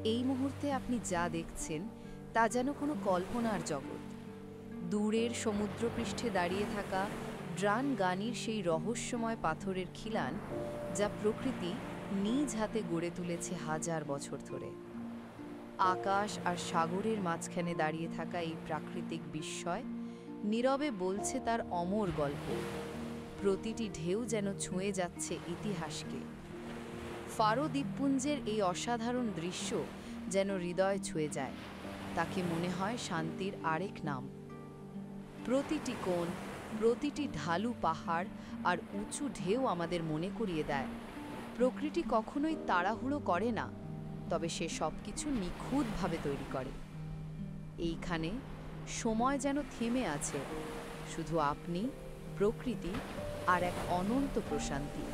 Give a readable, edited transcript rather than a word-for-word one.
এই মুহূর্তে আপনি যা দেখছেন তা যেন কোনো কল্পনার জগৎ। দূরের সমুদ্রপৃষ্ঠে দাঁড়িয়ে থাকা ড্রান গানির সেই রহস্যময় পাথরের খিলান, যা প্রকৃতি নিজ হাতে গড়ে তুলেছে হাজার বছর ধরে। আকাশ আর সাগরের মাঝখানে দাঁড়িয়ে থাকা এই প্রাকৃতিক বিস্ময় নীরবে বলছে তার অমর গল্প। প্রতিটি ঢেউ যেন ছুঁয়ে যাচ্ছে ইতিহাসকে। ফারো দ্বীপপুঞ্জের এই অসাধারণ দৃশ্য যেন হৃদয় ছুঁয়ে যায়, তাকে মনে হয় শান্তির আরেক নাম। প্রতিটি কোণ, প্রতিটি ঢালু পাহাড় আর উঁচু ঢেউ আমাদের মনে করিয়ে দেয় প্রকৃতি কখনোই তাড়াহুড়ো করে না, তবে সে সব কিছু নিখুঁতভাবে তৈরি করে। এইখানে সময় যেন থেমে আছে, শুধু আপনি, প্রকৃতি আর এক অনন্ত প্রশান্তি।